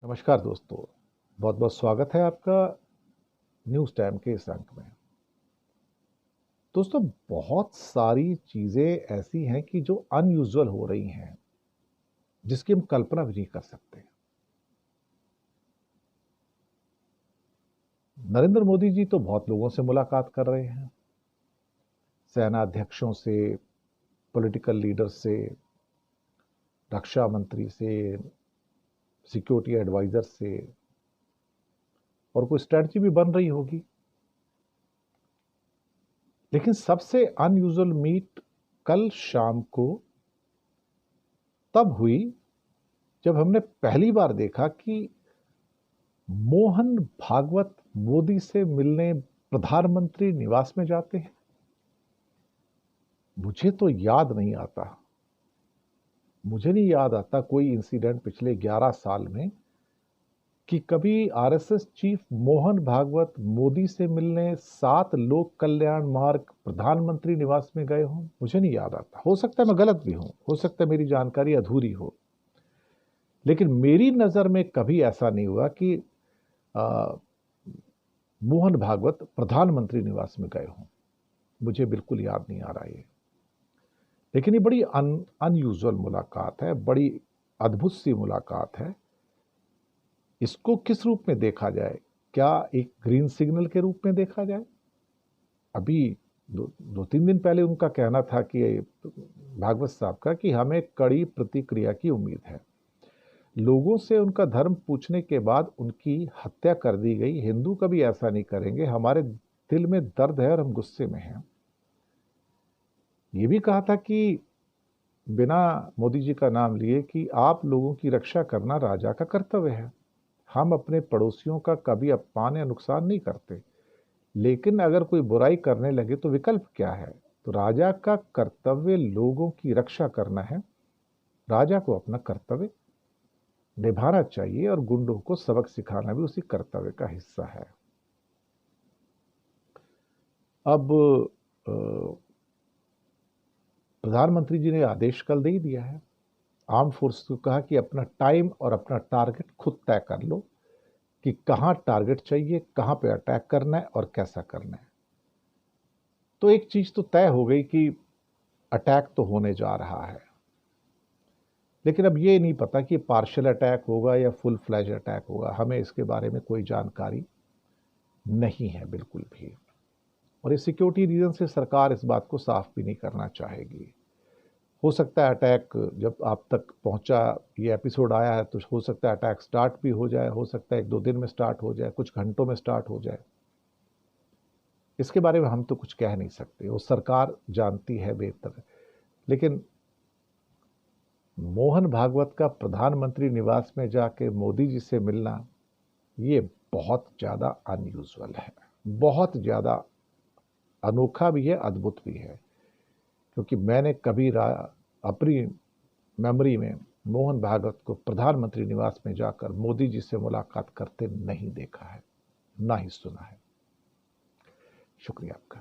नमस्कार दोस्तों, बहुत बहुत स्वागत है आपका न्यूज़ टाइम के इस अंक में। दोस्तों, बहुत सारी चीज़ें ऐसी हैं कि जो अनयूजुअल हो रही हैं, जिसकी हम कल्पना भी नहीं कर सकते। नरेंद्र मोदी जी तो बहुत लोगों से मुलाकात कर रहे हैं, सेना अध्यक्षों से, पॉलिटिकल लीडर से, रक्षा मंत्री से, सिक्योरिटी एडवाइजर से, और कोई स्ट्रेटजी भी बन रही होगी। लेकिन सबसे अनयूजुअल मीट कल शाम को तब हुई जब हमने पहली बार देखा कि मोहन भागवत मोदी से मिलने प्रधानमंत्री निवास में जाते हैं। मुझे तो याद नहीं आता, मुझे नहीं याद आता कोई इंसिडेंट पिछले 11 साल में कि कभी आरएसएस चीफ मोहन भागवत मोदी से मिलने 7 लोक कल्याण मार्ग प्रधानमंत्री निवास में गए हों। मुझे नहीं याद आता, हो सकता है मैं गलत भी हूं, हो सकता है मेरी जानकारी अधूरी हो, लेकिन मेरी नजर में कभी ऐसा नहीं हुआ कि आ, मोहन भागवत प्रधानमंत्री निवास में गए हों। मुझे बिल्कुल याद नहीं आ रहा है। लेकिन ये बड़ी अनयूजुअल मुलाकात है, बड़ी अद्भुत सी मुलाकात है। इसको किस रूप में देखा जाए? क्या एक ग्रीन सिग्नल के रूप में देखा जाए? अभी दो तीन दिन पहले उनका कहना था कि भागवत साहब का कि हमें कड़ी प्रतिक्रिया की उम्मीद है। लोगों से उनका धर्म पूछने के बाद उनकी हत्या कर दी गई। हिंदू कभी ऐसा नहीं करेंगे, हमारे दिल में दर्द है और हम गुस्से में हैं। ये भी कहा था कि बिना मोदी जी का नाम लिए कि आप लोगों की रक्षा करना राजा का कर्तव्य है। हम अपने पड़ोसियों का कभी अपमान या नुकसान नहीं करते, लेकिन अगर कोई बुराई करने लगे तो विकल्प क्या है? तो राजा का कर्तव्य लोगों की रक्षा करना है। राजा को अपना कर्तव्य निभाना चाहिए और गुंडों को सबक सिखाना भी उसी कर्तव्य का हिस्सा है। अब प्रधानमंत्री जी ने आदेश कल दे दिया है। आर्म फोर्स को कहा कि अपना टाइम और अपना टारगेट खुद तय कर लो कि कहां टारगेट चाहिए, कहां पे अटैक करना है और कैसा करना है। तो एक चीज तो तय हो गई कि अटैक तो होने जा रहा है, लेकिन अब ये नहीं पता कि पार्शियल अटैक होगा या फुल फ्लैज अटैक होगा। हमें इसके बारे में कोई जानकारी नहीं है बिल्कुल भी, और ये सिक्योरिटी रीजन से सरकार इस बात को साफ भी नहीं करना चाहेगी। हो सकता है अटैक जब आप तक पहुंचा, ये एपिसोड आया है, तो हो सकता है अटैक स्टार्ट भी हो जाए, हो सकता है 1-2 दिन में स्टार्ट हो जाए, कुछ घंटों में स्टार्ट हो जाए। इसके बारे में हम तो कुछ कह नहीं सकते, वो सरकार जानती है बेहतर। लेकिन मोहन भागवत का प्रधानमंत्री निवास में जाके मोदी जी से मिलना, ये बहुत ज़्यादा अनयूजुअल है, बहुत ज़्यादा अनोखा भी है, अद्भुत भी है। क्योंकि मैंने कभी अपनी मेमोरी में मोहन भागवत को प्रधानमंत्री निवास में जाकर मोदी जी से मुलाकात करते नहीं देखा है, ना ही सुना है। शुक्रिया आपका।